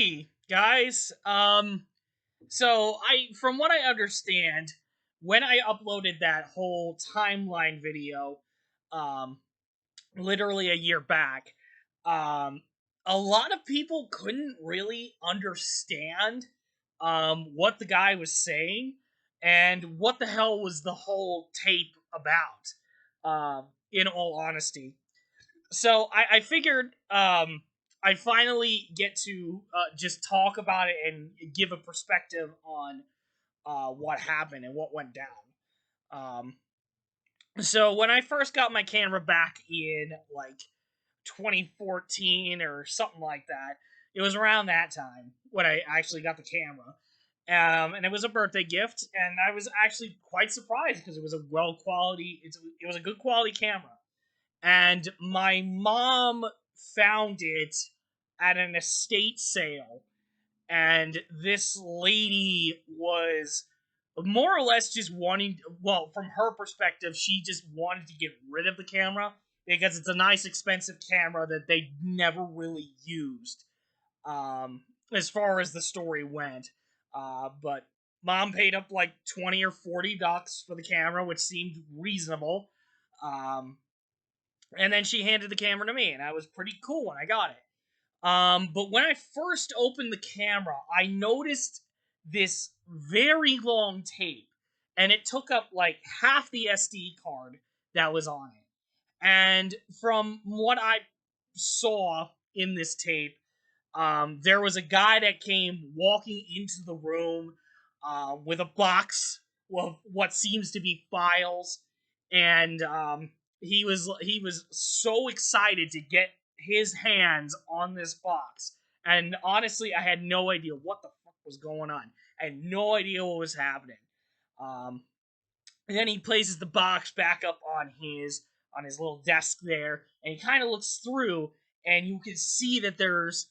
Howdy, guys. So from what I understand, when I uploaded that whole timeline video, um, literally a year back, um, a lot of people couldn't really understand, what the guy was saying and what the hell was the whole tape about, in all honesty. So I figured I finally get to just talk about it and give a perspective on what happened and what went down. Um, so when I first got my camera back in like 2014 or something like that, it was around that time when I actually got the camera. And it was a birthday gift, and I was actually quite surprised because it was a it was a good quality camera, and my mom found it at an estate sale, and this lady was more or less just wanting, well, from her perspective, she just wanted to get rid of the camera because it's a nice expensive camera that they never really used, um as far as the story went. But mom paid up like 20 or 40 bucks for the camera, which seemed reasonable. Um and then she handed the camera to me, and I was pretty cool when I got it. But when I first opened the camera, I noticed this very long tape, and it took up like half the SD card that was on it. And from what I saw in this tape, there was a guy that came walking into the room with a box of what seems to be files, and he was so excited to get his hands on this box. And honestly, I had no idea what the fuck was going on. I had no idea what was happening. Um, and then he places the box back up on his little desk there, and he kind of looks through, and you can see that there's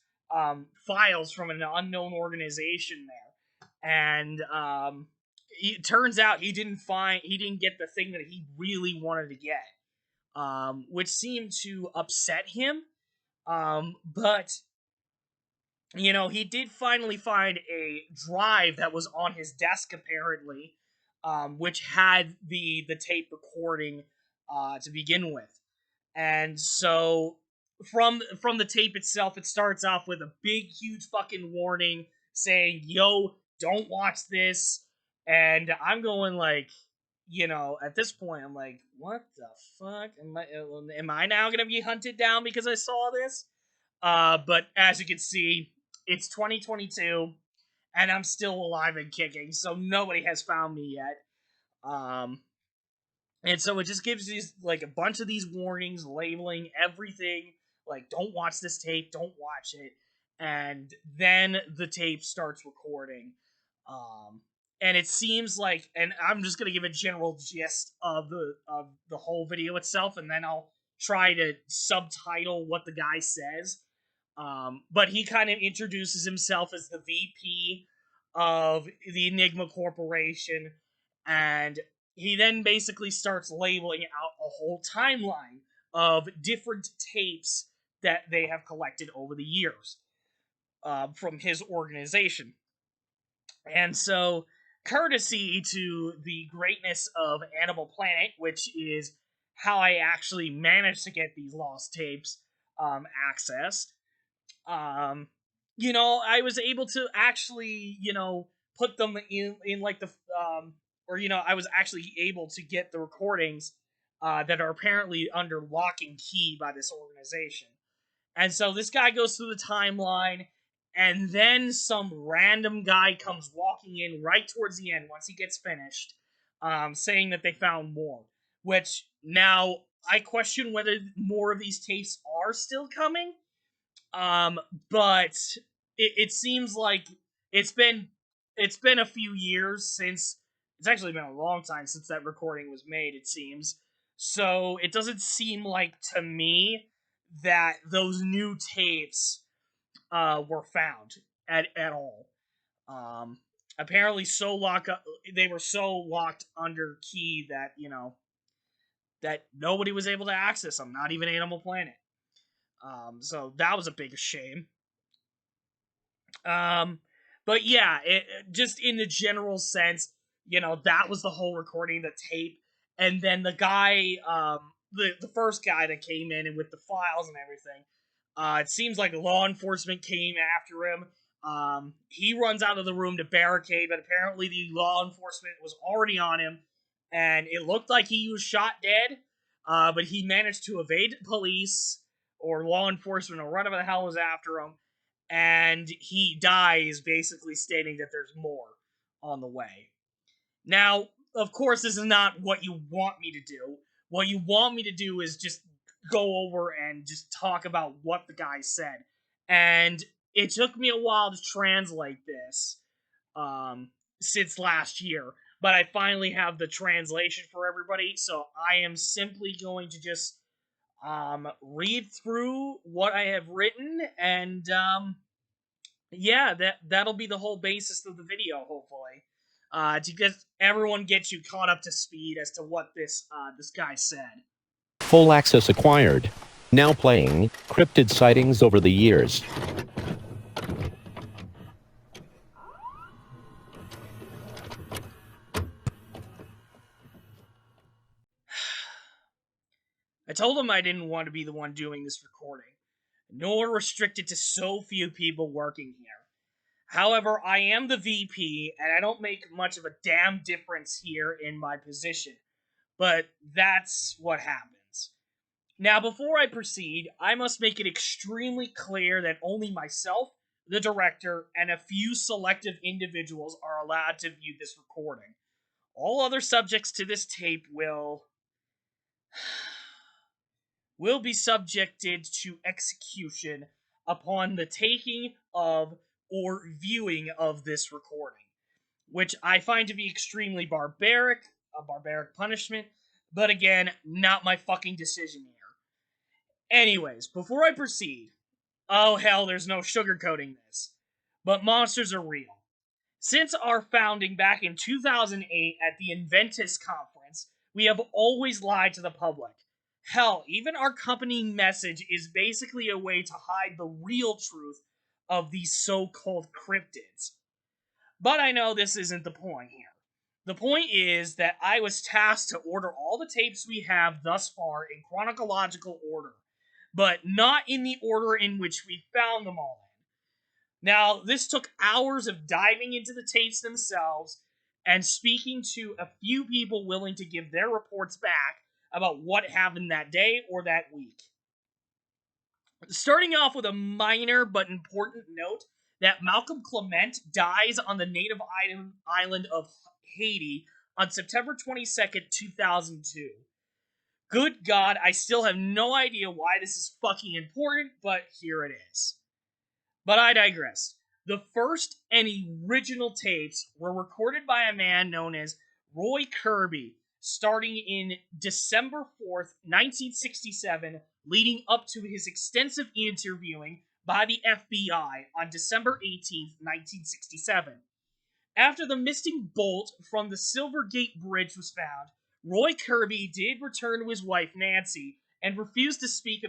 files from an unknown organization there. And it turns out he didn't get the thing that he really wanted to get, which seemed to upset him. But he did finally find a drive that was on his desk, apparently, which had the tape recording to begin with. And so from the tape itself, it starts off with a big, huge fucking warning saying, "Yo, don't watch this." And I'm going like, at this point, I'm like, what the fuck? Am I now gonna be hunted down because I saw this? But as you can see, it's 2022, and I'm still alive and kicking, so nobody has found me yet. Um, and so it just gives you like a bunch of these warnings, labeling everything like, "Don't watch this tape, don't watch it," and then the tape starts recording. Um, and it seems like, and I'm just gonna give a general gist of the whole video itself, and then I'll try to subtitle what the guy says. But he kind of introduces himself as the VP of the Enigma Corporation, and he then basically starts labeling out a whole timeline of different tapes that they have collected over the years, from his organization. And so, courtesy to the greatness of Animal Planet, which is how I actually managed to get these lost tapes accessed, I was able to actually, put them in like or I was actually able to get the recordings that are apparently under lock and key by this organization. And so this guy goes through the timeline, and then some random guy comes walking in right towards the end once he gets finished, saying that they found more. Which now I question whether more of these tapes are still coming. Um, but it seems like it's been it's been a few years since it's actually been a long time since that recording was made, it seems. So it doesn't seem like to me that those new tapes were found at all. Apparently they were so locked under key that that nobody was able to access them, not even Animal Planet. So that was a big shame. Um, but yeah, just in the general sense, that was the whole recording, the tape, and then the guy, the first guy that came in and with the files and everything. It seems like law enforcement came after him. He runs out of the room to barricade, but apparently the law enforcement was already on him, and it looked like he was shot dead. But he managed to evade police or law enforcement or whatever the hell was after him, and he dies, basically stating that there's more on the way. Now, of course, this is not what you want me to do. What you want me to do is just go over and just talk about what the guy said. And it took me a while to translate this since last year, but I finally have the translation for everybody, so I am simply going to just read through what I have written, and yeah, that'll be the whole basis of the video, hopefully. To get everyone gets you caught up to speed as to what this guy said. Full access acquired. Now playing Cryptid sightings over the years. I told him I didn't want to be the one doing this recording, nor restricted to so few people working here. However, I am the VP, and I don't make much of a damn difference here in my position. But that's what happens. Now, before I proceed, I must make it extremely clear that only myself, the director, and a few selective individuals are allowed to view this recording. All other subjects to this tape will be subjected to execution upon the taking of or viewing of this recording, which I find to be extremely barbaric, a barbaric punishment, but again, not my fucking decision here. Anyways, before I proceed, oh hell, there's no sugarcoating this, but monsters are real. Since our founding back in 2008 at the Inventus conference, we have always lied to the public. Hell, even our company message is basically a way to hide the real truth of these so-called cryptids. But I know this isn't the point here. The point is that I was tasked to order all the tapes we have thus far in chronological order, but not in the order in which we found them all in. Now, this took hours of diving into the tapes themselves and speaking to a few people willing to give their reports back about what happened that day or that week. Starting off with a minor but important note that Malcolm Clement dies on the native island of Haiti on September 22nd, 2002. Good God, I still have no idea why this is fucking important, but here it is. But I digress. The first and original tapes were recorded by a man known as Roy Kirby, starting in December 4th, 1967, leading up to his extensive interviewing by the FBI on December 18th, 1967. After the missing bolt from the Silvergate Bridge was found, Roy Kirby did return to his wife Nancy and refused to speak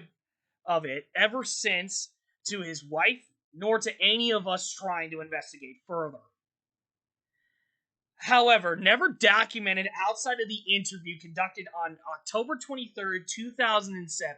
of it ever since to his wife, nor to any of us trying to investigate further. However, never documented outside of the interview conducted on October 23rd, 2007,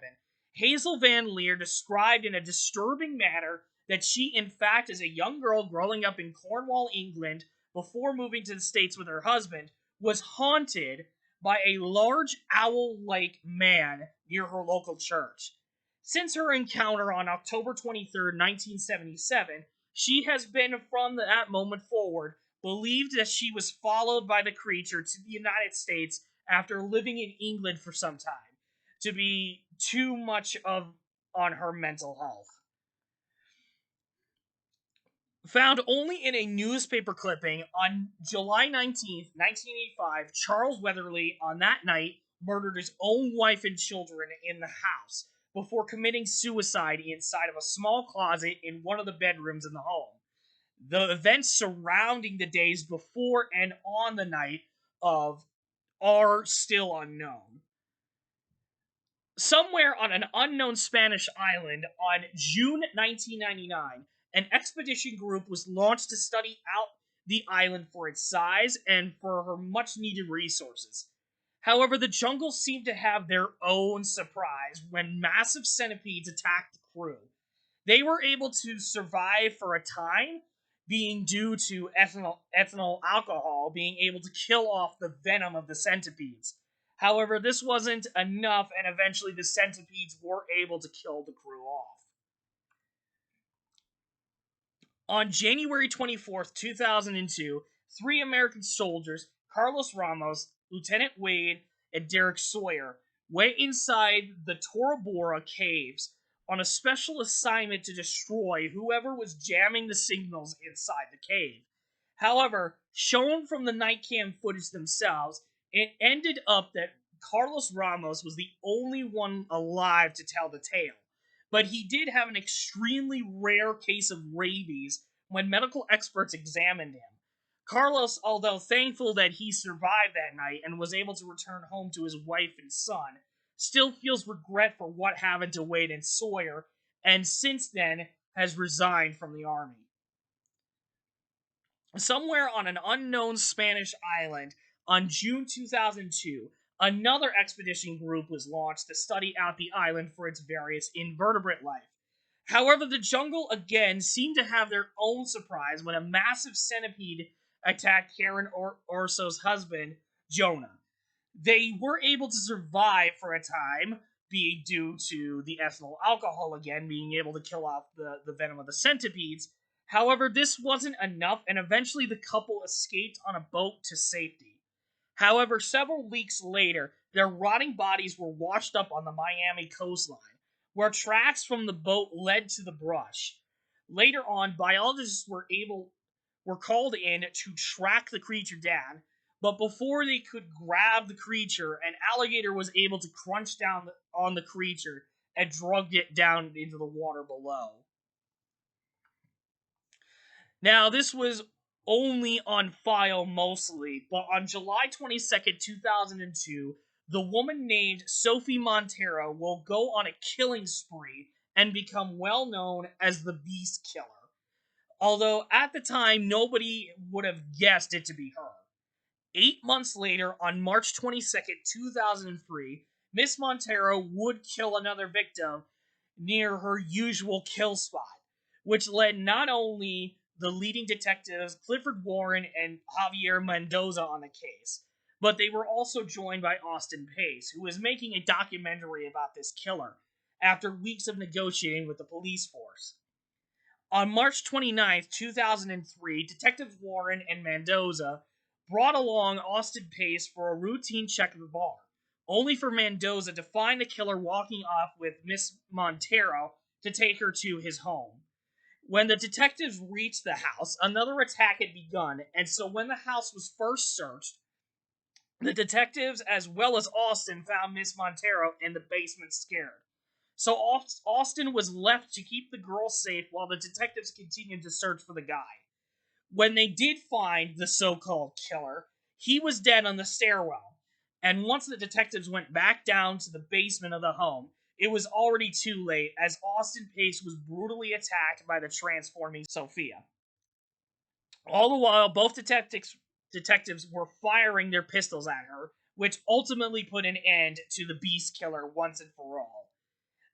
Hazel Van Leer described in a disturbing manner that she, in fact, as a young girl growing up in Cornwall, England, before moving to the States with her husband, was haunted by a large owl-like man near her local church. Since her encounter on October 23rd, 1977, she has been, from that moment forward, believed that she was followed by the creature to the United States after living in England for some time, to be too much on her mental health. Found only in a newspaper clipping on July 19th, 1985, Charles Weatherly on that night murdered his own wife and children in the house before committing suicide inside of a small closet in one of the bedrooms in the home. The events surrounding the days before and on the night of are still unknown. Somewhere on an unknown Spanish island on June 1999, an expedition group was launched to study out the island for its size and for her much needed resources. However, the jungle seemed to have their own surprise when massive centipedes attacked the crew. They were able to survive for a time, being due to ethanol alcohol being able to kill off the venom of the centipedes. However, this wasn't enough, and eventually the centipedes were able to kill the crew off. On January 24th, 2002, three American soldiers, Carlos Ramos, Lieutenant Wade, and Derek Sawyer, went inside the Tora Bora caves on a special assignment to destroy whoever was jamming the signals inside the cave. However, shown from the night cam footage themselves, it ended up that Carlos Ramos was the only one alive to tell the tale. But he did have an extremely rare case of rabies when medical experts examined him. Carlos, although thankful that he survived that night and was able to return home to his wife and son, still feels regret for what happened to Wade and Sawyer, and since then has resigned from the army. Somewhere on an unknown Spanish island on June 2002, another expedition group was launched to study out the island for its various invertebrate life. However, the jungle again seemed to have their own surprise when a massive centipede attacked Karen Orso's husband, Jonah. They were able to survive for a time, being due to the ethanol alcohol again being able to kill off the venom of the centipedes. However, this wasn't enough, and eventually the couple escaped on a boat to safety. However, several weeks later, their rotting bodies were washed up on the Miami coastline, where tracks from the boat led to the brush. Later on, biologists were called in to track the creature down, but before they could grab the creature, an alligator was able to crunch down on the creature and dragged it down into the water below. Now, this was only on file mostly, but on July 22nd, 2002, the woman named Sophie Montero will go on a killing spree and become well known as the Beast Killer. Although at the time, nobody would have guessed it to be her. 8 months later, on March 22nd, 2003, Miss Montero would kill another victim near her usual kill spot, which led not only the leading detectives Clifford Warren and Javier Mendoza on the case, but they were also joined by Austin Pace, who was making a documentary about this killer after weeks of negotiating with the police force. On March 29th, 2003, Detectives Warren and Mendoza brought along Austin Pace for a routine check of the bar, only for Mendoza to find the killer walking off with Miss Montero to take her to his home. When the detectives reached the house, another attack had begun, and so when the house was first searched, the detectives, as well as Austin, found Miss Montero in the basement scared. So Austin was left to keep the girl safe while the detectives continued to search for the guy. When they did find the so-called killer, he was dead on the stairwell. And once the detectives went back down to the basement of the home, it was already too late, as Austin Pace was brutally attacked by the transforming Sophia. All the while, both detectives were firing their pistols at her, which ultimately put an end to the Beast Killer once and for all.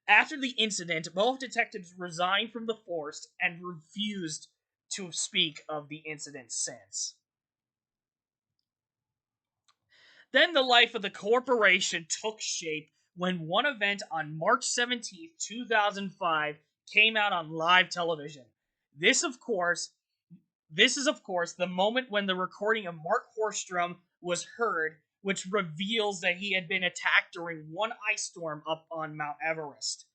After the incident, both detectives resigned from the force and refused to speak of the incident since. Then the life of the corporation took shape when one event on March 17th, 2005 came out on live television. This is, of course, the moment when the recording of Mark Horstrom was heard, which reveals that he had been attacked during one ice storm up on Mount Everest.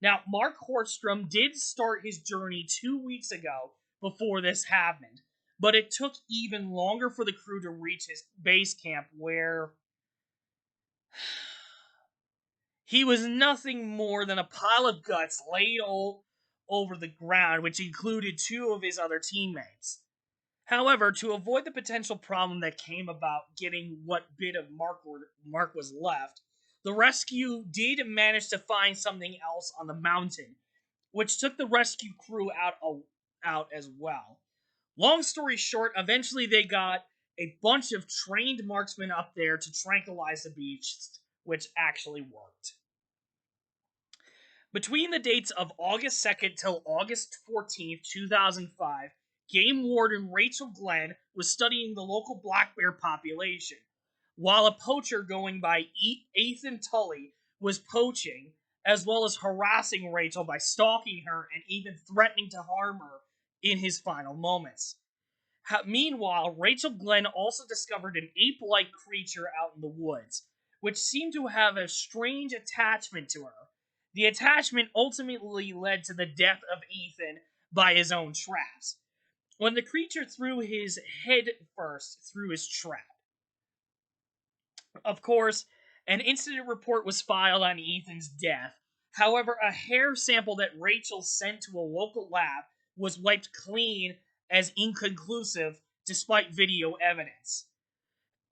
Now, Mark Horstrom did start his journey 2 weeks ago before this happened, but it took even longer for the crew to reach his base camp, where he was nothing more than a pile of guts laid all over the ground, which included two of his other teammates. However, to avoid the potential problem that came about getting what bit of Mark was left, the rescue did manage to find something else on the mountain, which took the rescue crew out out as well. Long story short, eventually they got a bunch of trained marksmen up there to tranquilize the beasts, which actually worked. Between the dates of August 2nd till August 14th, 2005, game warden Rachel Glenn was studying the local black bear population, while a poacher going by Ethan Tully was poaching, as well as harassing Rachel by stalking her and even threatening to harm her in his final moments. Meanwhile, Rachel Glenn also discovered an ape like creature out in the woods, which seemed to have a strange attachment to her. The attachment ultimately led to the death of Ethan by his own traps, when the creature threw his head first through his trap. Of course, an incident report was filed on Ethan's death. However, a hair sample that Rachel sent to a local lab was wiped clean as inconclusive despite video evidence.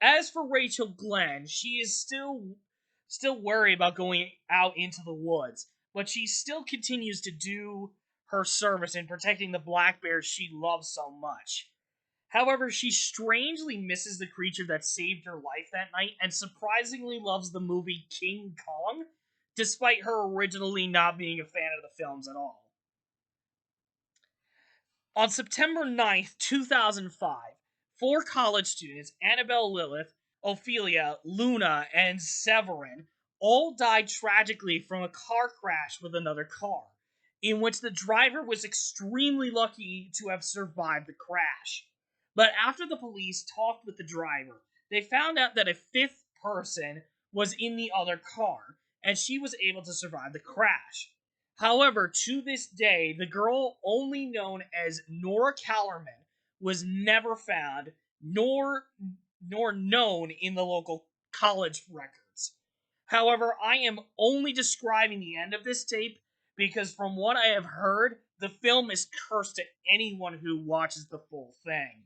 As for Rachel Glenn, she is still worried about going out into the woods, but she still continues to do her service in protecting the black bears she loves so much. However, she strangely misses the creature that saved her life that night and surprisingly loves the movie King Kong, despite her originally not being a fan of the films at all. On September 9th, 2005, four college students, Annabelle Lilith, Ophelia, Luna, and Severin, all died tragically from a car crash with another car, in which the driver was extremely lucky to have survived the crash. But after the police talked with the driver, they found out that a fifth person was in the other car, and she was able to survive the crash. However, to this day, the girl only known as Nora Callerman was never found nor known in the local college records. However, I am only describing the end of this tape because from what I have heard, the film is cursed to anyone who watches the full thing.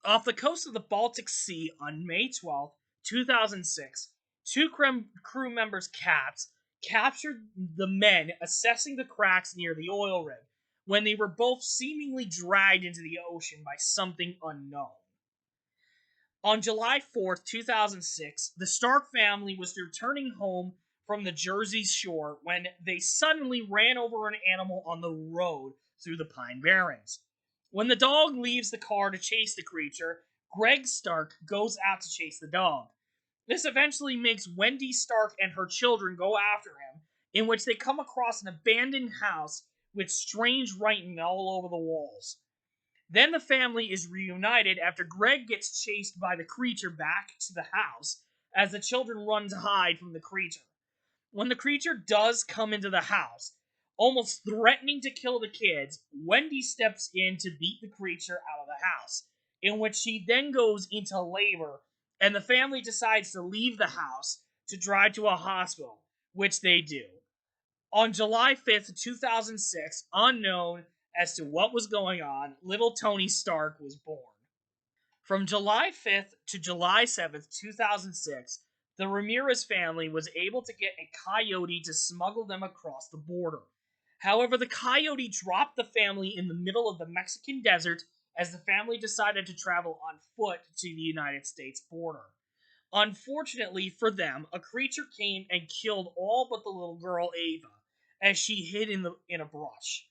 Off the coast of the Baltic Sea on May 12th, 2006, two crew members' cats captured the men assessing the cracks near the oil rig when they were both seemingly dragged into the ocean by something unknown. On July 4th, 2006, the Stark family was returning home from the Jersey shore when they suddenly ran over an animal on the road through the Pine Barrens. When the dog leaves the car to chase the creature, Greg Stark goes out to chase the dog. This eventually makes Wendy Stark and her children go after him, in which they come across an abandoned house with strange writing all over the walls. Then the family is reunited after Greg gets chased by the creature back to the house as the children run to hide from the creature. When the creature does come into the house, almost threatening to kill the kids, Wendy steps in to beat the creature out of the house, in which she then goes into labor, and the family decides to leave the house to drive to a hospital, which they do. On July 5th, 2006, unknown as to what was going on, little Tony Stark was born. From July 5th to July 7th, 2006, the Ramirez family was able to get a coyote to smuggle them across the border. However, the coyote dropped the family in the middle of the Mexican desert as the family decided to travel on foot to the United States border. Unfortunately for them, a creature came and killed all but the little girl Ava, as she hid in a brush.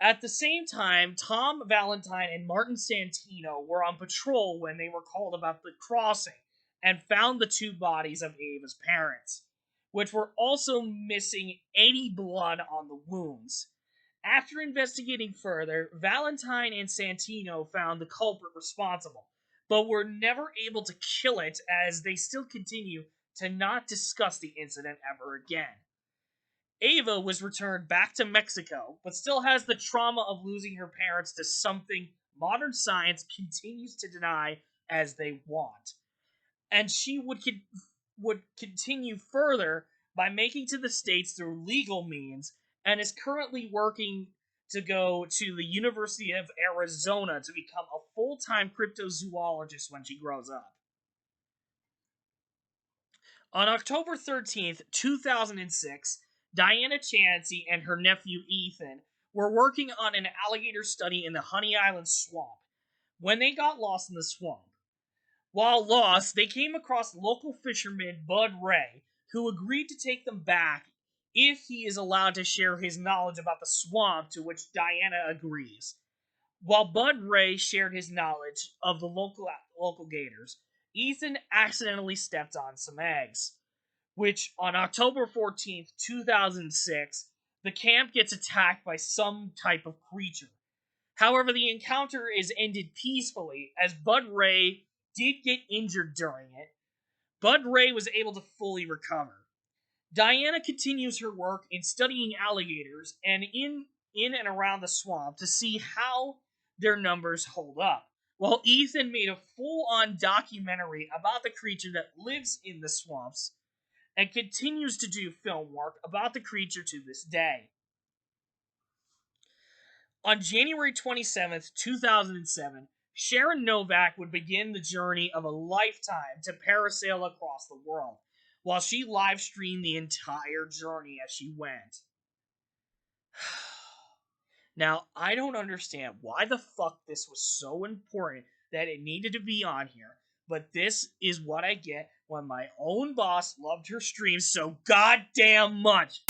At the same time, Tom Valentine and Martin Santino were on patrol when they were called about the crossing and found the two bodies of Ava's parents, which were also missing any blood on the wounds. After investigating further, Valentine and Santino found the culprit responsible, but were never able to kill it as they still continue to not discuss the incident ever again. Ava was returned back to Mexico, but still has the trauma of losing her parents to something modern science continues to deny as they want. And she would continue further by making to the States through legal means and is currently working to go to the University of Arizona to become a full-time cryptozoologist when she grows up. On October 13th, 2006, Diana Chansey and her nephew Ethan were working on an alligator study in the Honey Island swamp when they got lost in the swamp. While lost, they came across local fisherman Bud Ray, who agreed to take them back if he is allowed to share his knowledge about the swamp, to which Diana agrees. While Bud Ray shared his knowledge of the local gators, Ethan accidentally stepped on some eggs, which on October 14th, 2006, the camp gets attacked by some type of creature. However, the encounter is ended peacefully as Bud Ray did get injured during it. Bud Ray was able to fully recover. Diana continues her work in studying alligators and in and around the swamp to see how their numbers hold up, while Ethan made a full-on documentary about the creature that lives in the swamps and continues to do film work about the creature to this day. On January 27th, 2007, Sharon Novak would begin the journey of a lifetime to parasail across the world, while she live streamed the entire journey as she went. Now, I don't understand why the fuck this was so important that it needed to be on here, but this is what I get when my own boss loved her streams so goddamn much.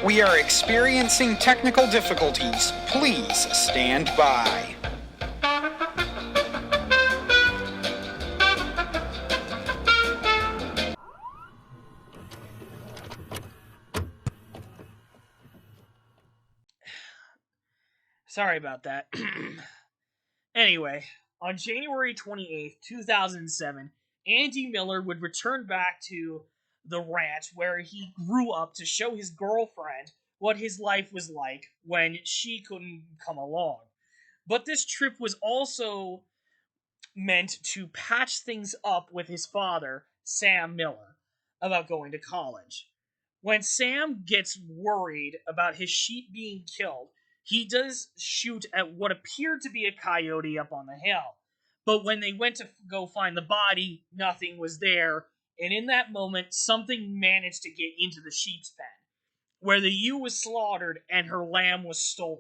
We are experiencing technical difficulties. Please stand by. Sorry about that. Anyway, on January 28th, 2007, Andy Miller would return back to the ranch where he grew up to show his girlfriend what his life was like when she couldn't come along. But this trip was also meant to patch things up with his father, Sam Miller, about going to college. When Sam gets worried about his sheep being killed, he does shoot at what appeared to be a coyote up on the hill. But when they went to go find the body, nothing was there, and in that moment, something managed to get into the sheep's pen, where the ewe was slaughtered and her lamb was stolen.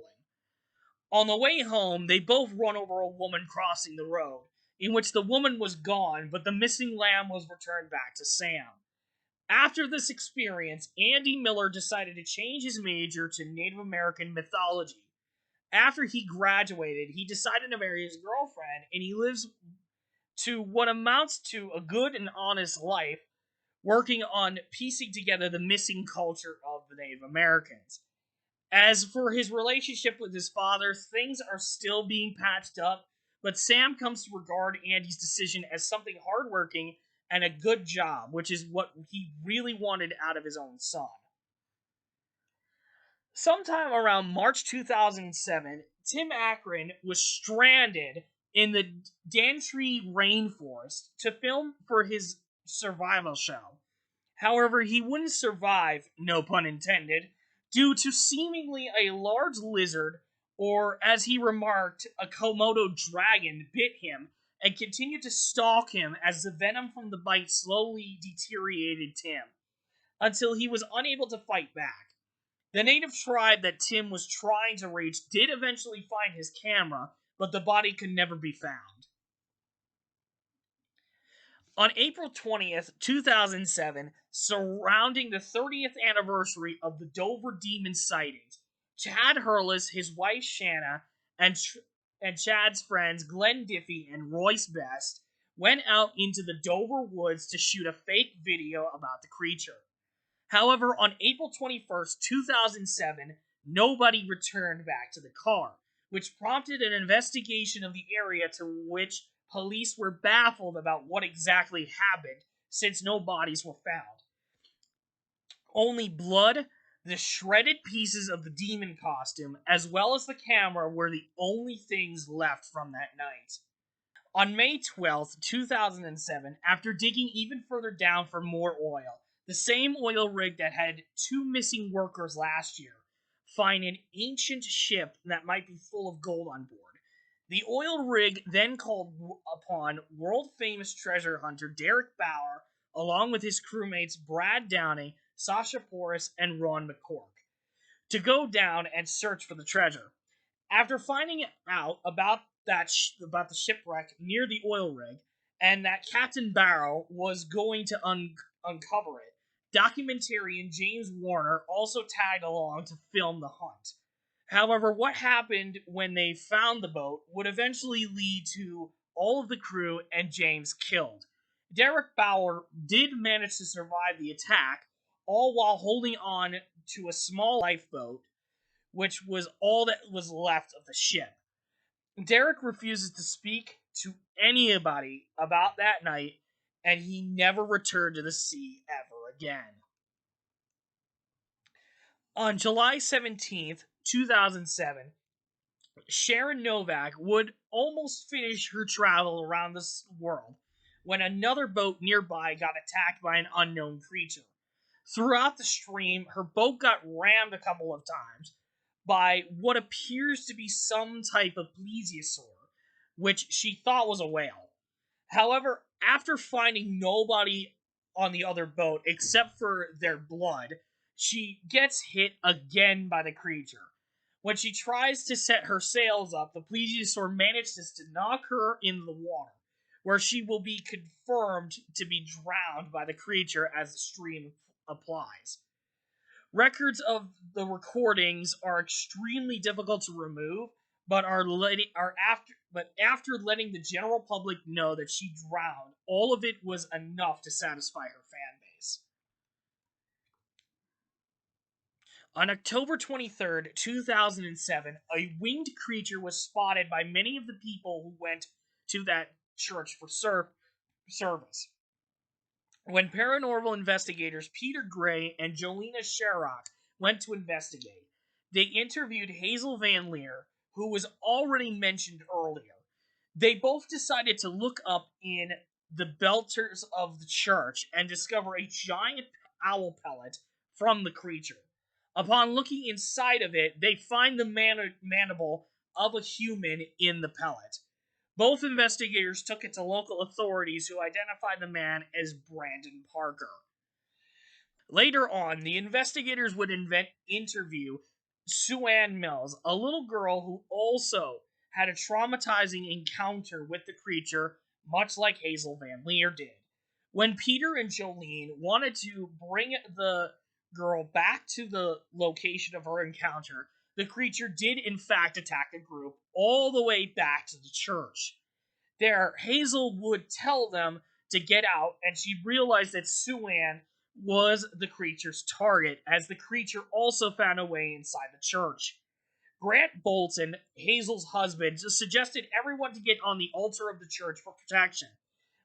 On the way home, they both run over a woman crossing the road, in which the woman was gone, but the missing lamb was returned back to Sam. After this experience, Andy Miller decided to change his major to Native American mythology. After he graduated, he decided to marry his girlfriend, and he lives to what amounts to a good and honest life, working on piecing together the missing culture of the Native Americans. As for his relationship with his father, things are still being patched up, but Sam comes to regard Andy's decision as something hardworking and a good job, which is what he really wanted out of his own son. Sometime around March 2007, Tim Akron was stranded in the Daintree rainforest to film for his survival show. However, he wouldn't survive, no pun intended, due to seemingly a large lizard, or as he remarked, a Komodo dragon bit him and continued to stalk him as the venom from the bite slowly deteriorated Tim, until he was unable to fight back. The native tribe that Tim was trying to reach did eventually find his camera, but the body could never be found. On April 20th, 2007, surrounding the 30th anniversary of the Dover Demon sightings, Chad Hurlis, his wife Shanna, and Chad's friends Glenn Diffie and Royce Best went out into the Dover woods to shoot a fake video about the creature. However, on April 21st, 2007, nobody returned back to the car, which prompted an investigation of the area, to which police were baffled about what exactly happened since no bodies were found. Only blood, the shredded pieces of the demon costume, as well as the camera were the only things left from that night. On May 12th, 2007, after digging even further down for more oil, the same oil rig that had 2 missing workers last year find an ancient ship that might be full of gold on board. The oil rig then called upon world-famous treasure hunter Derek Bauer, along with his crewmates Brad Downey, Sasha Porras, and Ron McCork to go down and search for the treasure. After finding out about about the shipwreck near the oil rig and that Captain Barrow was going to uncover it, documentarian James Warner also tagged along to film the hunt. However, what happened when they found the boat would eventually lead to all of the crew and James killed. Derek Bauer did manage to survive the attack, all while holding on to a small lifeboat, which was all that was left of the ship. Derek refuses to speak to anybody about that night, and he never returned to the sea ever again. On July 17th, 2007, Sharon Novak would almost finish her travel around the world when another boat nearby got attacked by an unknown creature. Throughout the stream, her boat got rammed a couple of times by what appears to be some type of plesiosaur, which she thought was a whale. However, after finding nobody on the other boat except for their blood, she gets hit again by the creature. When she tries to set her sails up, the plesiosaur manages to knock her in the water, where she will be confirmed to be drowned by the creature as the stream applies. Records of the recordings are extremely difficult to remove, but after letting the general public know that she drowned, all of it was enough to satisfy her fan base. On October 23rd, 2007, a winged creature was spotted by many of the people who went to that church for service. When paranormal investigators Peter Gray and Jolena Sherrock went to investigate, they interviewed Hazel Van Leer, who was already mentioned earlier. They both decided to look up in the belters of the church and discover a giant owl pellet from the creature. Upon looking inside of it, they find the mandible of a human in the pellet. Both investigators took it to local authorities who identified the man as Brandon Parker. Later on, the investigators would interview Sue Ann Mills, a little girl who also had a traumatizing encounter with the creature, much like Hazel Van Leer did. When Peter and Jolene wanted to bring the girl back to the location of her encounter, the creature did in fact attack the group all the way back to the church. There, Hazel would tell them to get out, and she realized that Sue Ann was the creature's target, as the creature also found a way inside the church. Grant Bolton, Hazel's husband, suggested everyone to get on the altar of the church for protection.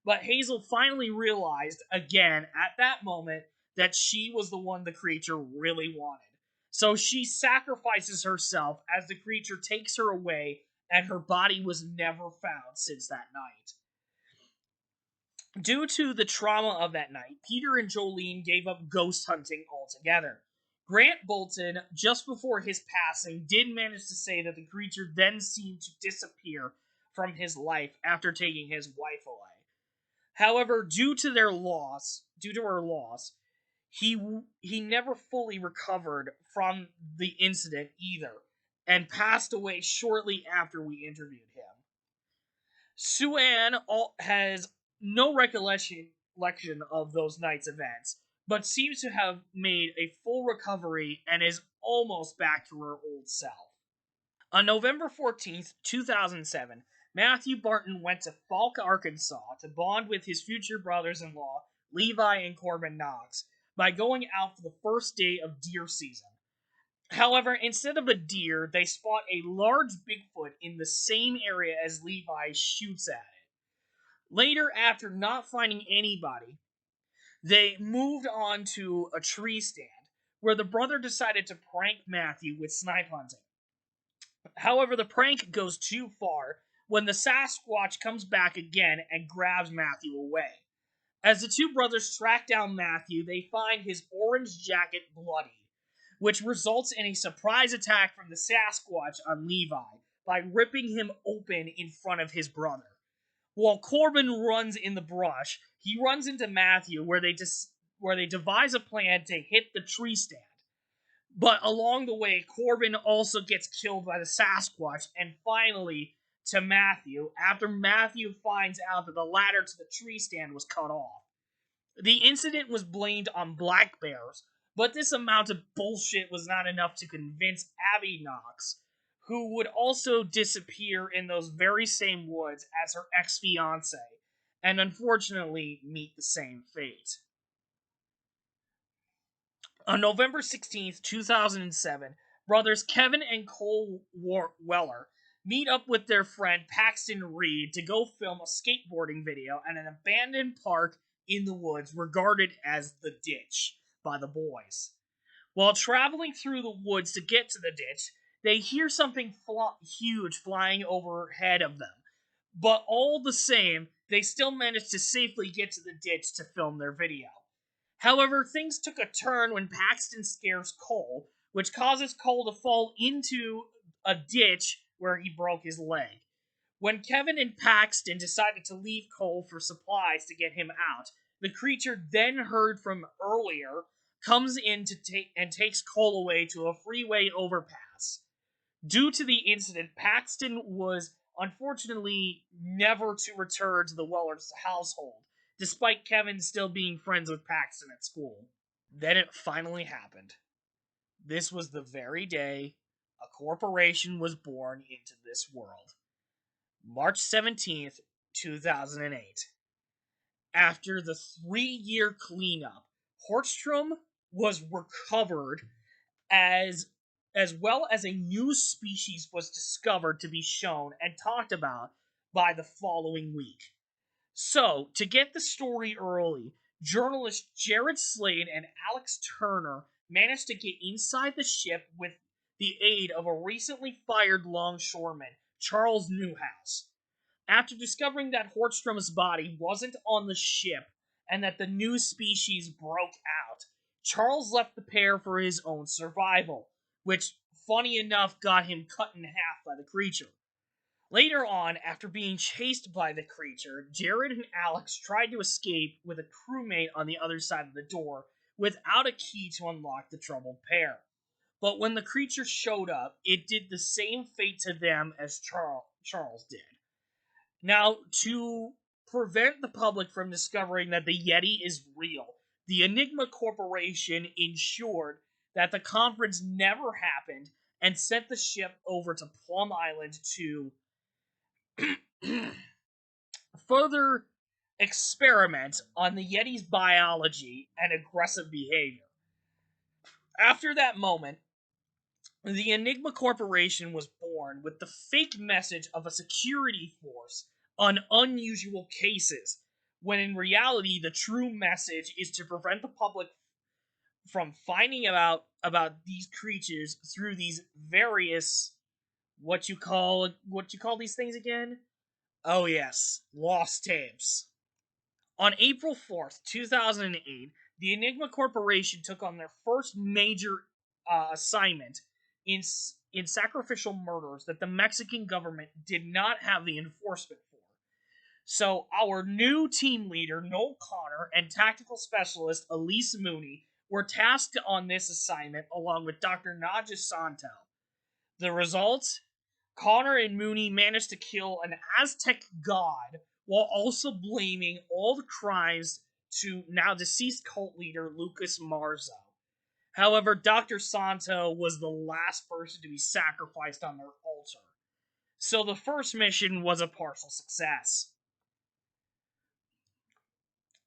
But Hazel finally realized, again, at that moment, that she was the one the creature really wanted. So she sacrifices herself as the creature takes her away, and her body was never found since that night. Due to the trauma of that night, Peter and Jolene gave up ghost hunting altogether. Grant Bolton, just before his passing, did manage to say that the creature then seemed to disappear from his life after taking his wife away. However, due to her loss, he never fully recovered from the incident either, and passed away shortly after we interviewed him. Sue Ann has no recollection of those night's events, but seems to have made a full recovery and is almost back to her old self. On November 14th, 2007, Matthew Barton went to Falk, Arkansas to bond with his future brothers-in-law, Levi and Corbin Knox, by going out for the first day of deer season. However, instead of a deer, they spot a large Bigfoot in the same area as Levi shoots at it. Later, after not finding anybody, they moved on to a tree stand, where the brother decided to prank Matthew with snipe hunting. However, the prank goes too far when the Sasquatch comes back again and grabs Matthew away. As the two brothers track down Matthew, they find his orange jacket bloody, which results in a surprise attack from the Sasquatch on Levi by ripping him open in front of his brother. While Corbin runs in the brush, he runs into Matthew, where they devise a plan to hit the tree stand. But along the way, Corbin also gets killed by the Sasquatch, and finally to Matthew, after Matthew finds out that the ladder to the tree stand was cut off. The incident was blamed on black bears, but this amount of bullshit was not enough to convince Abby Knox, who would also disappear in those very same woods as her ex-fiance, and unfortunately meet the same fate. On November 16th, 2007, brothers Kevin and Cole Weller meet up with their friend Paxton Reed to go film a skateboarding video at an abandoned park in the woods regarded as the ditch by the boys. While traveling through the woods to get to the ditch, they hear something huge flying overhead of them. But all the same, they still manage to safely get to the ditch to film their video. However, things took a turn when Paxton scares Cole, which causes Cole to fall into a ditch where he broke his leg. When Kevin and Paxton decided to leave Cole for supplies to get him out, the creature then heard from earlier comes in and takes Cole away to a freeway overpass. Due to the incident, Paxton was unfortunately never to return to the Wellers' household, despite Kevin still being friends with Paxton at school. Then it finally happened. This was the very day a corporation was born into this world. March 17th, 2008. After the 3-year cleanup, Horstrom was recovered as well as a new species was discovered to be shown and talked about by the following week. So, to get the story early, journalists Jared Slade and Alex Turner managed to get inside the ship with the aid of a recently fired longshoreman, Charles Newhouse. After discovering that Horstrom's body wasn't on the ship and that the new species broke out, Charles left the pair for his own survival, which, funny enough, got him cut in half by the creature. Later on, after being chased by the creature, Jared and Alex tried to escape with a crewmate on the other side of the door without a key to unlock the troubled pair. But when the creature showed up, it did the same fate to them as Charles did. Now, to prevent the public from discovering that the Yeti is real, the Enigma Corporation ensured that the conference never happened and sent the ship over to Plum Island to further experiment on the Yeti's biology and aggressive behavior. After that moment, the Enigma Corporation was born with the fake message of a security force on unusual cases, when in reality the true message is to prevent the public from finding out about these creatures through these various what you call these things again? Oh yes, lost tapes. On April 4th, 2008, the Enigma Corporation took on their first major assignment in sacrificial murders that the Mexican government did not have the enforcement for. So our new team leader, Noel Connor, and tactical specialist Elise Mooney were tasked on this assignment along with Dr. Naja Santo. The result? Connor and Mooney managed to kill an Aztec god while also blaming all the crimes to now deceased cult leader Lucas Marzo. However, Dr. Santo was the last person to be sacrificed on their altar. So the first mission was a partial success.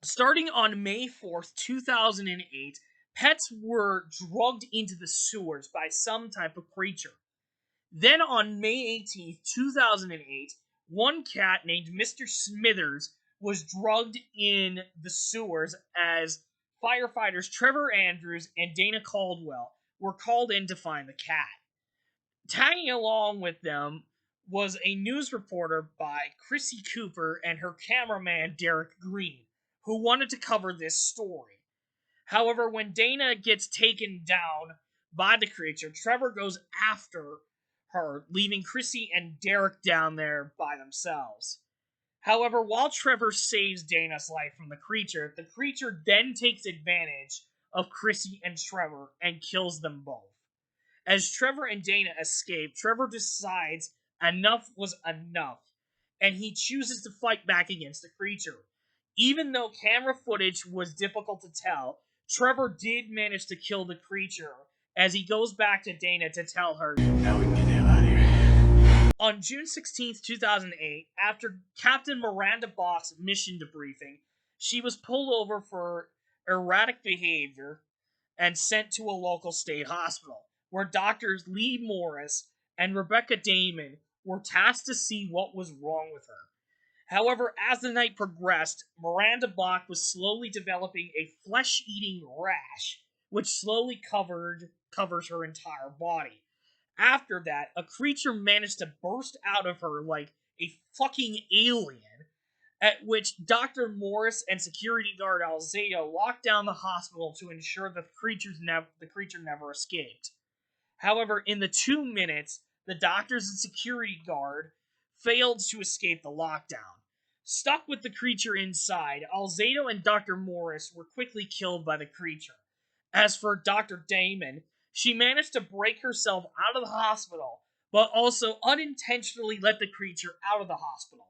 Starting on May 4th, 2008, pets were drugged into the sewers by some type of creature. Then on May 18th, 2008, one cat named Mr. Smithers was drugged in the sewers as firefighters Trevor Andrews and Dana Caldwell were called in to find the cat. Tagging along with them was a news reporter by Chrissy Cooper and her cameraman Derek Green, who wanted to cover this story. However, when Dana gets taken down by the creature, Trevor goes after her, leaving Chrissy and Derek down there by themselves. However, while Trevor saves Dana's life from the creature then takes advantage of Chrissy and Trevor and kills them both. As Trevor and Dana escape, Trevor decides enough was enough, and he chooses to fight back against the creature. Even though camera footage was difficult to tell, Trevor did manage to kill the creature as he goes back to Dana to tell her. Now we can get the hell out of here. On June 16th, 2008, after Captain Miranda Bach's mission debriefing, she was pulled over for erratic behavior and sent to a local state hospital, where doctors Lee Morris and Rebecca Damon were tasked to see what was wrong with her. However, as the night progressed, Miranda Bach was slowly developing a flesh-eating rash, which slowly covers her entire body. After that, a creature managed to burst out of her like a fucking alien, at which Dr. Morris and security guard Alzado locked down the hospital to ensure the creature never escaped. However, in the 2 minutes, the doctors and security guard failed to escape the lockdown. Stuck with the creature inside, Alzado and Dr. Morris were quickly killed by the creature. As for Dr. Damon, she managed to break herself out of the hospital, but also unintentionally let the creature out of the hospital.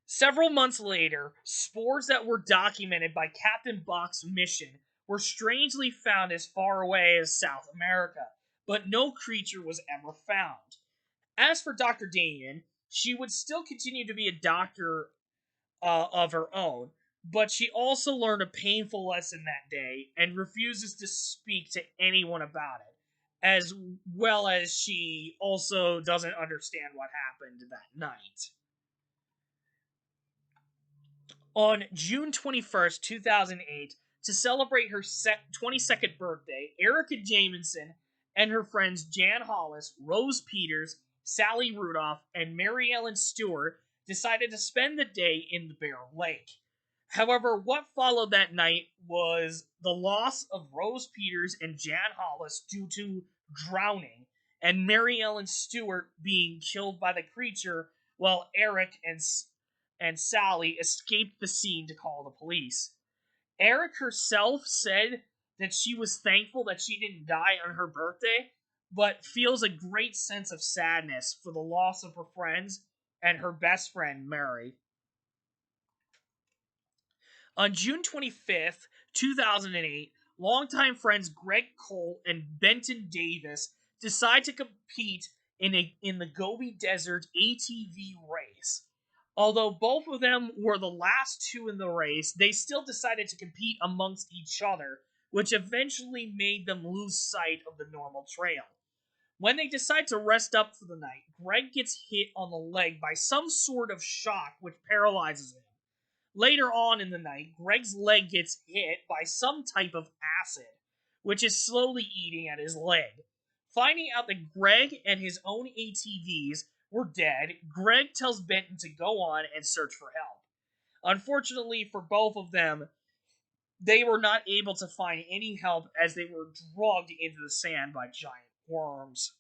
Several months later, spores that were documented by Captain Bach's mission were strangely found as far away as South America, but no creature was ever found. As for Dr. Damon, she would still continue to be a doctor of her own, but she also learned a painful lesson that day and refuses to speak to anyone about it, as well as she also doesn't understand what happened that night. On June 21st, 2008, to celebrate her 22nd birthday, Erica Jamieson and her friends Jan Hollis, Rose Peters, Sally Rudolph, and Mary Ellen Stewart decided to spend the day in the Bear Lake. However, what followed that night was the loss of Rose Peters and Jan Hollis due to drowning, and Mary Ellen Stewart being killed by the creature, while Eric and Sally escaped the scene to call the police. Eric herself said that she was thankful that she didn't die on her birthday, but feels a great sense of sadness for the loss of her friends and her best friend, Mary. On June 25th, 2008, longtime friends Greg Cole and Benton Davis decide to compete in the Gobi Desert ATV race. Although both of them were the last two in the race, they still decided to compete amongst each other, which eventually made them lose sight of the normal trail. When they decide to rest up for the night, Greg gets hit on the leg by some sort of shock which paralyzes him. Later on in the night, Greg's leg gets hit by some type of acid, which is slowly eating at his leg. Finding out that Greg and his own ATVs were dead, Greg tells Benton to go on and search for help. Unfortunately for both of them, they were not able to find any help as they were dragged into the sand by giant worms.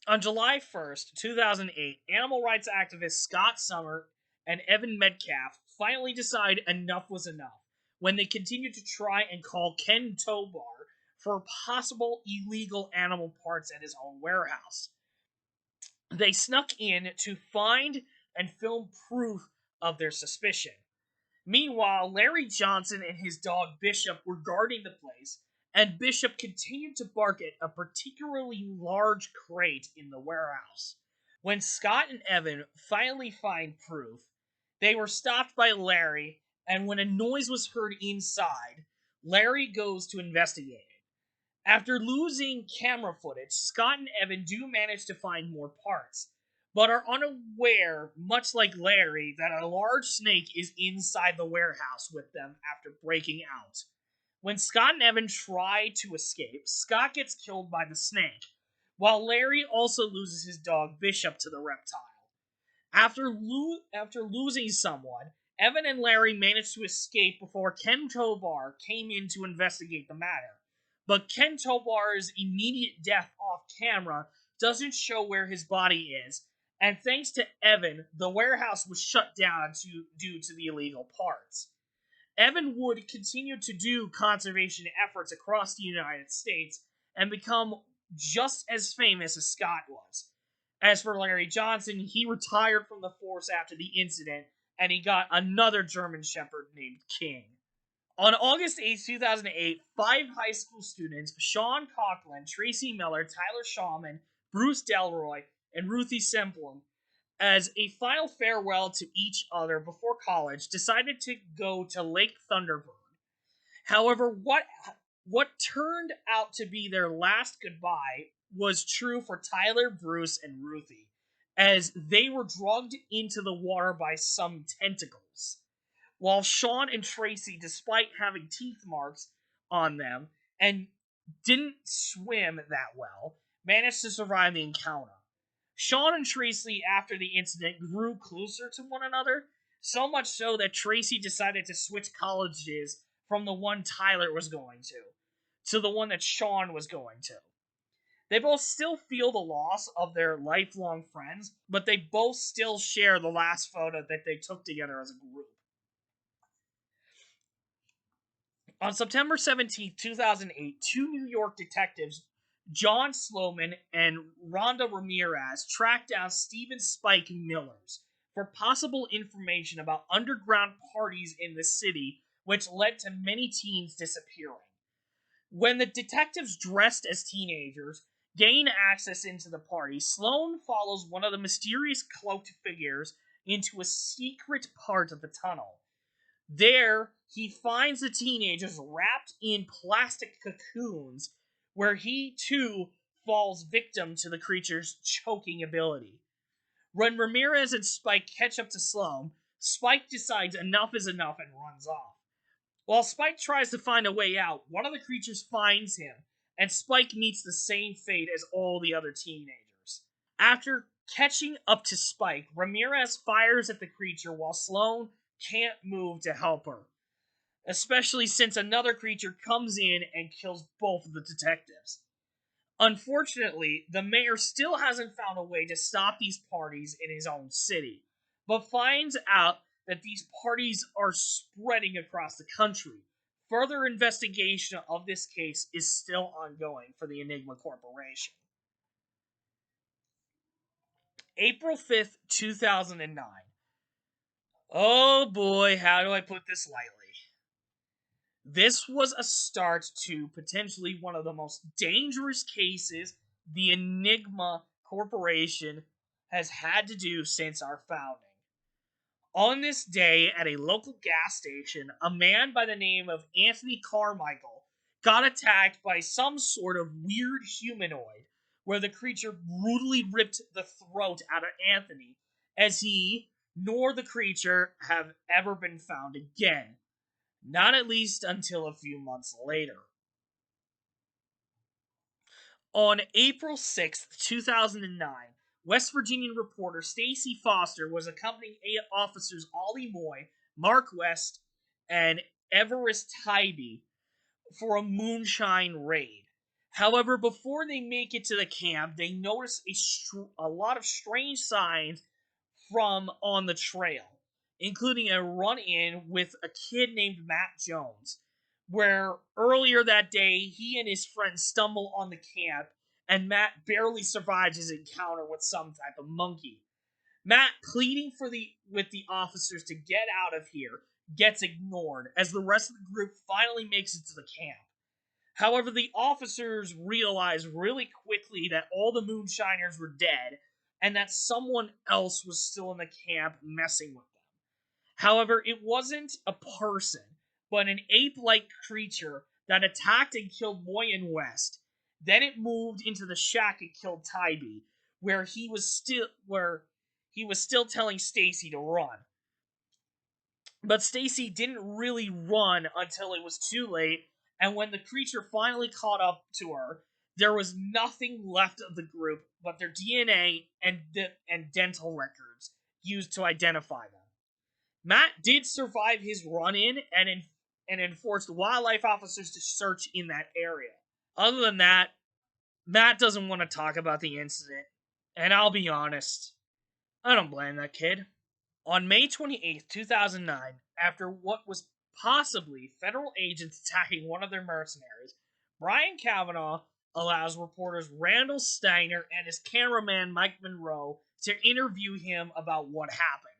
On July 1st, 2008, animal rights activists Scott Summer and Evan Metcalf finally decide enough was enough when they continued to try and call Ken Tobar for possible illegal animal parts at his own warehouse. They snuck in to find and film proof of their suspicion. Meanwhile, Larry Johnson and his dog Bishop were guarding the place, and Bishop continued to bark at a particularly large crate in the warehouse. When Scott and Evan finally find proof, they were stopped by Larry, and when a noise was heard inside, Larry goes to investigate it. After losing camera footage, Scott and Evan do manage to find more parts, but are unaware, much like Larry, that a large snake is inside the warehouse with them after breaking out. When Scott and Evan try to escape, Scott gets killed by the snake, while Larry also loses his dog Bishop to the reptile. After losing someone, Evan and Larry managed to escape before Ken Tobar came in to investigate the matter. But Ken Tobar's immediate death off camera doesn't show where his body is, and thanks to Evan, the warehouse was shut down due to the illegal parts. Evan would continue to do conservation efforts across the United States and become just as famous as Scott was. As for Larry Johnson, he retired from the force after the incident, and he got another German Shepherd named King. On August 8, 2008, 5 high school students, Sean Coughlin, Tracy Miller, Tyler Shawman, Bruce Delroy, and Ruthie Semplin, as a final farewell to each other before college, decided to go to Lake Thunderbird. However, what turned out to be their last goodbye was true for Tyler, Bruce, and Ruthie, as they were drugged into the water by some tentacles. While Sean and Tracy, despite having teeth marks on them and didn't swim that well, managed to survive the encounter. Sean and Tracy, after the incident, grew closer to one another, so much so that Tracy decided to switch colleges from the one Tyler was going to the one that Sean was going to. They both still feel the loss of their lifelong friends, but they both still share the last photo that they took together as a group. On September 17, 2008, 2 New York detectives, John Sloman and Rhonda Ramirez, tracked down Stephen Spike Millers for possible information about underground parties in the city, which led to many teens disappearing. When the detectives, dressed as teenagers, gain access into the party, Sloan follows one of the mysterious cloaked figures into a secret part of the tunnel. There, he finds the teenagers wrapped in plastic cocoons, where he too falls victim to the creature's choking ability. When Ramirez and Spike catch up to Sloan, Spike decides enough is enough and runs off. While Spike tries to find a way out, one of the creatures finds him, and Spike meets the same fate as all the other teenagers. After catching up to Spike, Ramirez fires at the creature while Sloan can't move to help her, especially since another creature comes in and kills both of the detectives. Unfortunately, the mayor still hasn't found a way to stop these parties in his own city, but finds out that these parties are spreading across the country. Further investigation of this case is still ongoing for the Enigma Corporation. April 5th, 2009. Oh boy, how do I put this lightly? This was a start to potentially one of the most dangerous cases the Enigma Corporation has had to do since our founding. On this day, at a local gas station, a man by the name of Anthony Carmichael got attacked by some sort of weird humanoid, where the creature brutally ripped the throat out of Anthony, as he nor the creature have ever been found again. Not at least until a few months later. On April 6th, 2009, West Virginian reporter Stacy Foster was accompanying officers Ollie Moy, Mark West, and Everest Tybee for a moonshine raid. However, before they make it to the camp, they notice a lot of strange signs from on the trail, including a run-in with a kid named Matt Jones, where earlier that day he and his friends stumble on the camp, and Matt barely survives his encounter with some type of monkey. Matt, pleading with the officers to get out of here, gets ignored as the rest of the group finally makes it to the camp. However, the officers realize really quickly that all the moonshiners were dead and that someone else was still in the camp messing with them. However, it wasn't a person, but an ape-like creature that attacked and killed Moy and West. Then it moved into the shack and killed Tybee, where he was still telling Stacy to run. But Stacy didn't really run until it was too late, and when the creature finally caught up to her, there was nothing left of the group but their DNA and dental records used to identify them. Matt did survive his run-in and enforced wildlife officers to search in that area. Other than that, Matt doesn't want to talk about the incident, and I'll be honest, I don't blame that kid. On May 28th, 2009, after what was possibly federal agents attacking one of their mercenaries, Brian Kavanaugh allows reporters Randall Steiner and his cameraman Mike Monroe to interview him about what happened.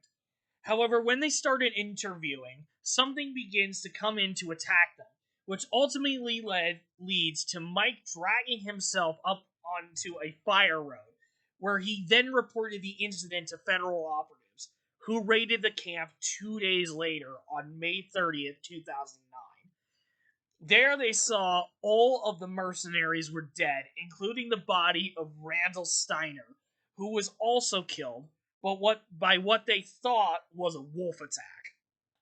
However, when they started interviewing, something begins to come in to attack them, which ultimately leads to Mike dragging himself up onto a fire road, where he then reported the incident to federal operatives, who raided the camp 2 days later on May 30th, 2009. There they saw all of the mercenaries were dead, including the body of Randall Steiner, who was also killed, but by what they thought was a wolf attack.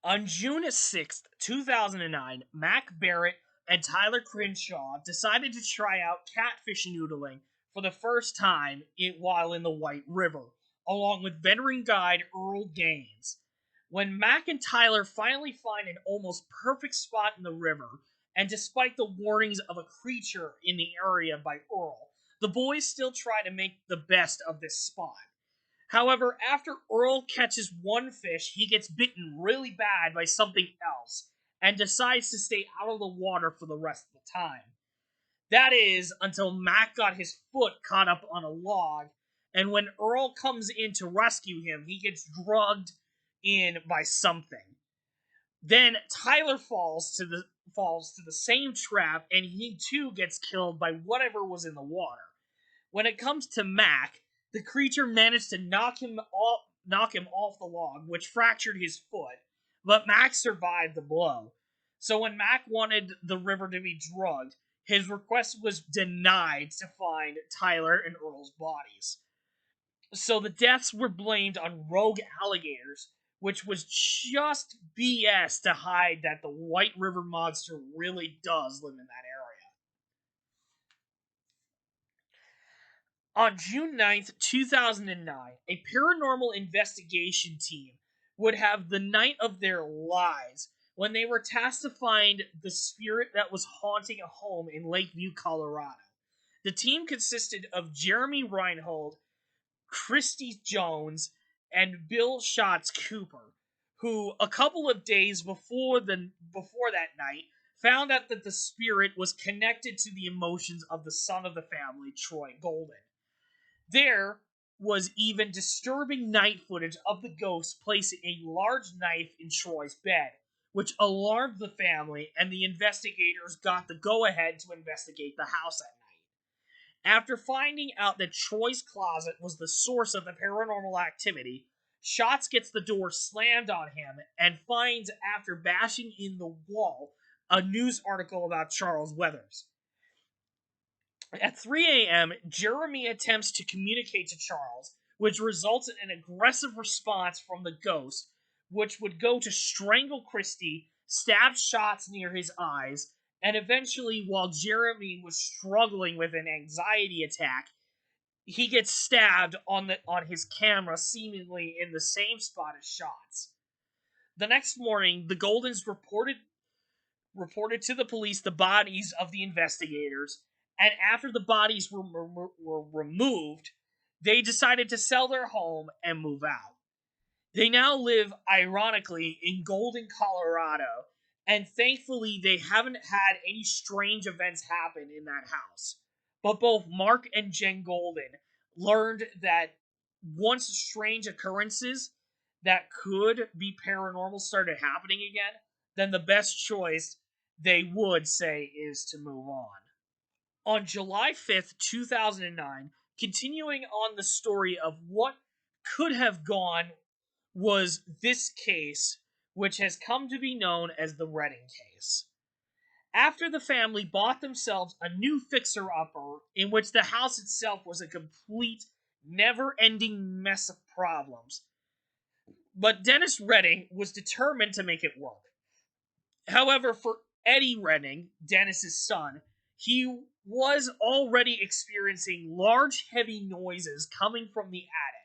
On June 6th, 2009, Mac Barrett and Tyler Crenshaw decided to try out catfish noodling for the first time while in the White River, along with veteran guide Earl Gaines. When Mac and Tyler finally find an almost perfect spot in the river, and despite the warnings of a creature in the area by Earl, the boys still try to make the best of this spot. However, after Earl catches one fish, he gets bitten really bad by something else and decides to stay out of the water for the rest of the time. That is, until Mac got his foot caught up on a log, and when Earl comes in to rescue him, he gets drugged in by something. Then Tyler falls to the same trap, and he too gets killed by whatever was in the water. When it comes to Mac, the creature managed to knock him off the log, which fractured his foot, but Mac survived the blow. So when Mac wanted the river to be drugged, his request was denied to find Tyler and Earl's bodies. So the deaths were blamed on rogue alligators, which was just BS to hide that the White River monster really does live in that area. On June 9th, 2009, a paranormal investigation team would have the night of their lives when they were tasked to find the spirit that was haunting a home in Lakeview, Colorado. The team consisted of Jeremy Reinhold, Christy Jones, and Bill Schatz Cooper, who a couple of days before that night found out that the spirit was connected to the emotions of the son of the family, Troy Golden. There was even disturbing night footage of the ghost placing a large knife in Troy's bed, which alarmed the family, and the investigators got the go-ahead to investigate the house at night. After finding out that Troy's closet was the source of the paranormal activity, Schatz gets the door slammed on him and finds, after bashing in the wall, a news article about Charles Weathers. At 3 a.m., Jeremy attempts to communicate to Charles, which results in an aggressive response from the ghost, which would go to strangle Christy, stab Schatz near his eyes, and eventually, while Jeremy was struggling with an anxiety attack, he gets stabbed on his camera, seemingly in the same spot as Schatz. The next morning, the Goldens reported to the police the bodies of the investigators, and after the bodies were removed, they decided to sell their home and move out. They now live, ironically, in Golden, Colorado, and thankfully they haven't had any strange events happen in that house. But both Mark and Jen Golden learned that once strange occurrences that could be paranormal started happening again, then the best choice they would say is to move on. On July 5th, 2009, continuing on the story of what could have gone was this case, which has come to be known as the Redding case. After the family bought themselves a new fixer-upper, in which the house itself was a complete, never-ending mess of problems, but Dennis Redding was determined to make it work. However, for Eddie Redding, Dennis's son, he was already experiencing large, heavy noises coming from the attic,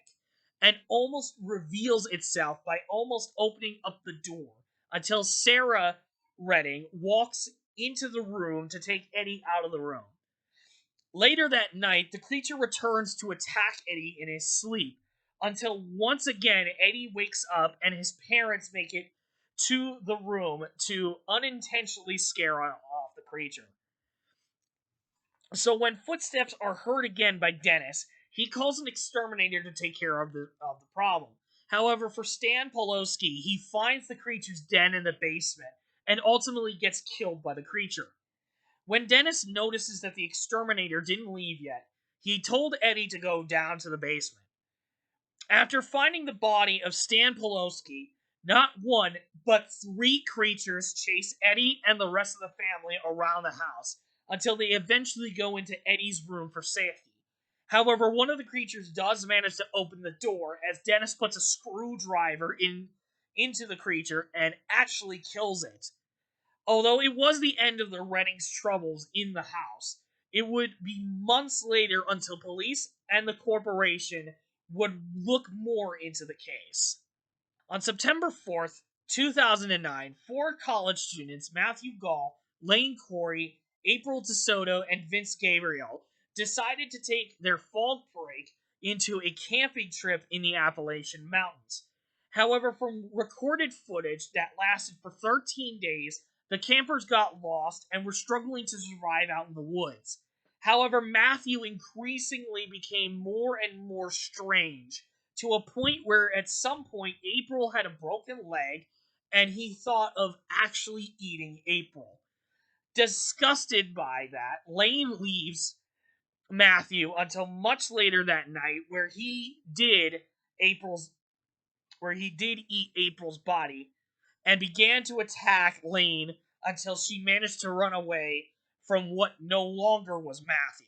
and almost reveals itself by almost opening up the door until Sarah Redding walks into the room to take Eddie out of the room. Later that night, the creature returns to attack Eddie in his sleep, until once again Eddie wakes up and his parents make it to the room to unintentionally scare off the creature. So when footsteps are heard again by Dennis, he calls an exterminator to take care of the problem. However, for Stan Poloski, he finds the creature's den in the basement and ultimately gets killed by the creature. When Dennis notices that the exterminator didn't leave yet, he told Eddie to go down to the basement. After finding the body of Stan Poloski, not one, but 3 creatures chase Eddie and the rest of the family around the house until they eventually go into Eddie's room for safety. However, one of the creatures does manage to open the door as Dennis puts a screwdriver into the creature and actually kills it. Although it was the end of the Redding's troubles in the house, it would be months later until police and the corporation would look more into the case. On September 4th, 2009, 4 college students, Matthew Gall, Lane Corey, April DeSoto, and Vince Gabriel, decided to take their fall break into a camping trip in the Appalachian Mountains. However, from recorded footage that lasted for 13 days, the campers got lost and were struggling to survive out in the woods. However, Matthew increasingly became more and more strange, to a point where at some point April had a broken leg and he thought of actually eating April. Disgusted by that, Lane leaves Matthew until much later that night where he did eat April's body and began to attack Lane until she managed to run away from what no longer was Matthew.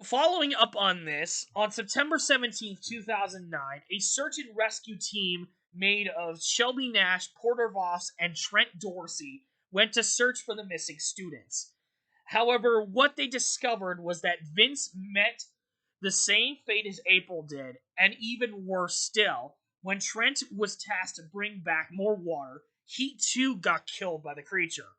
Following up on this, on September 17th, 2009, a search and rescue team made of Shelby Nash, Porter Voss, and Trent Dorsey went to search for the missing students. However, what they discovered was that Vince met the same fate as April did, and even worse still, when Trent was tasked to bring back more water, he too got killed by the creature.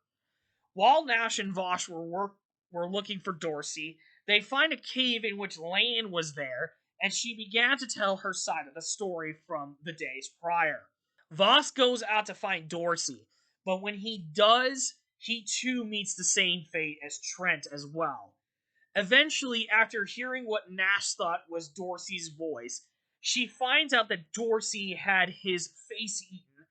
While Nash and Voss were looking for Dorsey, they find a cave in which Lane was there, and she began to tell her side of the story from the days prior. Voss goes out to find Dorsey, but when he does, he too meets the same fate as Trent as well. Eventually, after hearing what Nash thought was Dorsey's voice, she finds out that Dorsey had his face eaten,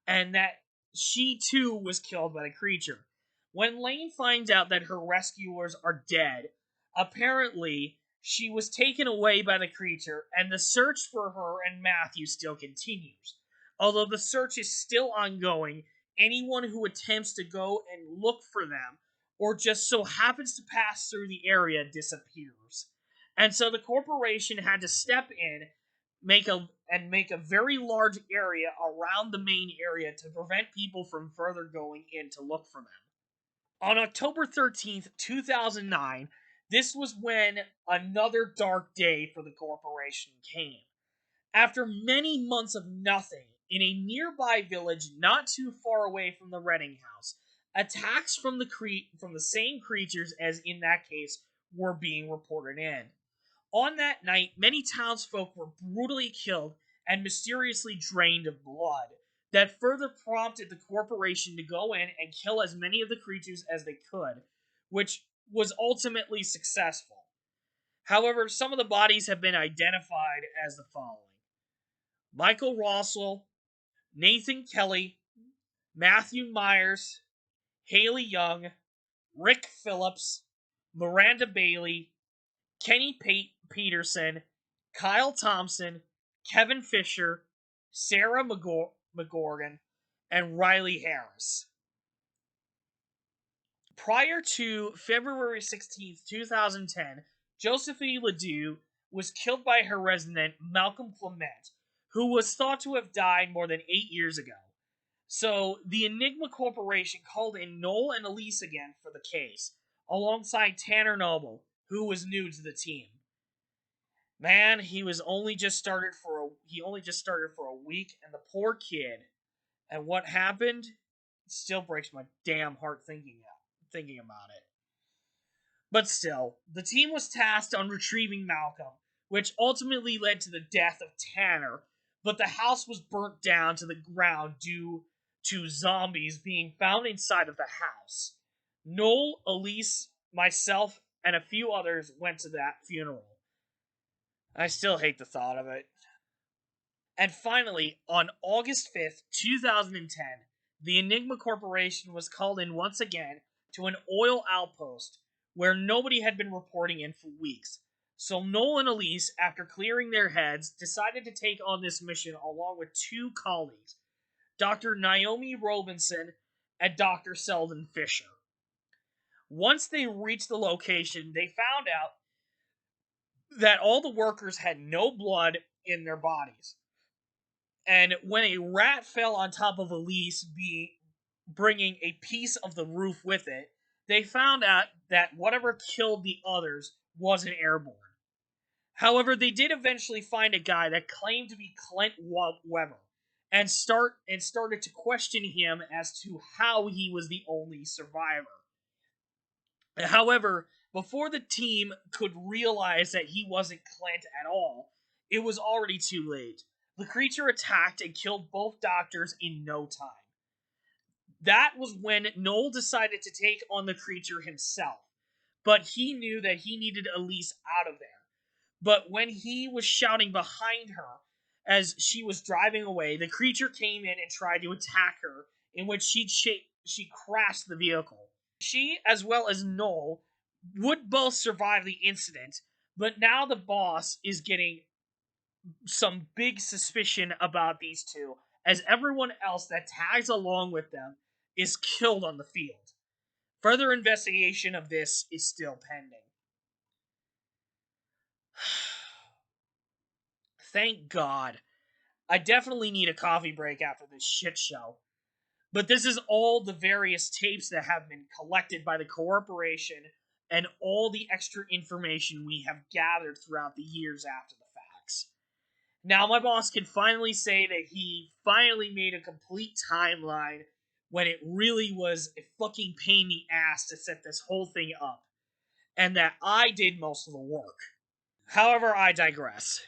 and that she too was killed by the creature. When Lane finds out that her rescuers are dead, apparently she was taken away by the creature, and the search for her and Matthew still continues. Although the search is still ongoing, anyone who attempts to go and look for them, or just so happens to pass through the area, disappears. And so the corporation had to step in, make a very large area around the main area to prevent people from further going in to look for them. On October 13th, 2009, this was when another dark day for the corporation came. After many months of nothing, in a nearby village not too far away from the Redding house, attacks from the same creatures as in that case were being reported in. On that night, many townsfolk were brutally killed and mysteriously drained of blood. That further prompted the corporation to go in and kill as many of the creatures as they could, which was ultimately successful. However, some of the bodies have been identified as the following: Michael Rossell, Nathan Kelly, Matthew Myers, Haley Young, Rick Phillips, Miranda Bailey, Kenny Peterson, Kyle Thompson, Kevin Fisher, Sarah McGorgan, and Riley Harris. Prior to February 16th, 2010, Josephine Ledoux was killed by her resident, Malcolm Clement, who was thought to have died more than 8 years ago. So, the Enigma Corporation called in Noel and Elise again for the case, alongside Tanner Noble, who was new to the team. Man, he only just started for a week, and the poor kid, and what happened still breaks my damn heart thinking about it. But still, the team was tasked on retrieving Malcolm, which ultimately led to the death of Tanner, but the house was burnt down to the ground due to zombies being found inside of the house. Noel, Elise, myself, and a few others went to that funeral. I still hate the thought of it. And finally, on August 5th, 2010, the Enigma Corporation was called in once again to an oil outpost where nobody had been reporting in for weeks. So Noel and Elise, after clearing their heads, decided to take on this mission along with two colleagues, Dr. Naomi Robinson and Dr. Selden Fisher. Once they reached the location, they found out that all the workers had no blood in their bodies. And when a rat fell on top of Elise, bringing a piece of the roof with it, they found out that whatever killed the others wasn't airborne. However, they did eventually find a guy that claimed to be Clint Weber, and started to question him as to how he was the only survivor. However, before the team could realize that he wasn't Clint at all, it was already too late. The creature attacked and killed both doctors in no time. That was when Noel decided to take on the creature himself, but he knew that he needed Elise out of there. But when he was shouting behind her as she was driving away, the creature came in and tried to attack her, in which she crashed the vehicle. She, as well as Noel, would both survive the incident, but now the boss is getting some big suspicion about these two, as everyone else that tags along with them is killed on the field. Further investigation of this is still pending. Thank God. I definitely need a coffee break after this shit show. But this is all the various tapes that have been collected by the corporation and all the extra information we have gathered throughout the years after the facts. Now, my boss can finally say that he finally made a complete timeline when it really was a fucking pain in the ass to set this whole thing up, and that I did most of the work. However, I digress.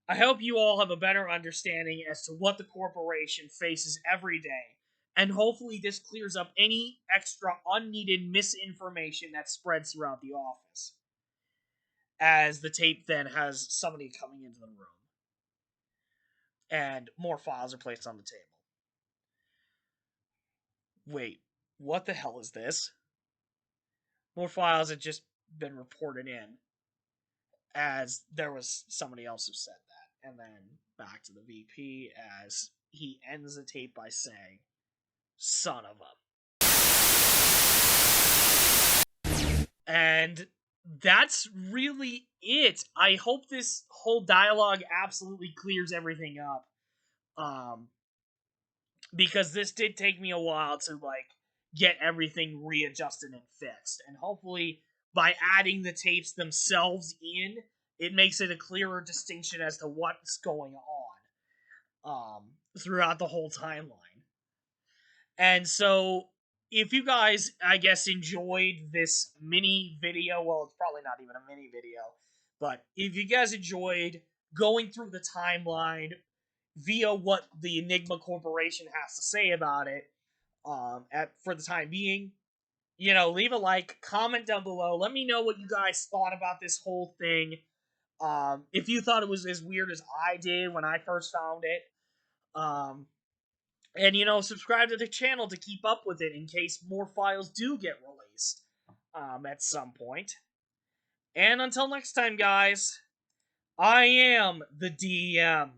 I hope you all have a better understanding as to what the corporation faces every day, and hopefully this clears up any extra unneeded misinformation that spreads throughout the office, as the tape then has somebody coming into the room, and more files are placed on the table. Wait, what the hell is this? More files had just been reported in, as there was somebody else who said that. And then back to the VP as he ends the tape by saying, "Son of a..." And that's really it. I hope this whole dialogue absolutely clears everything up. Because this did take me a while to, get everything readjusted and fixed. And hopefully, by adding the tapes themselves in, it makes it a clearer distinction as to what's going on throughout the whole timeline. And so, if you guys, I guess, enjoyed this mini video, well, it's probably not even a mini video, but if you guys enjoyed going through the timeline via what the Enigma Corporation has to say about it, for the time being, leave a like, comment down below, let me know what you guys thought about this whole thing. If you thought it was as weird as I did when I first found it. And, subscribe to the channel to keep up with it in case more files do get released at some point. And until next time, guys, I am the DM.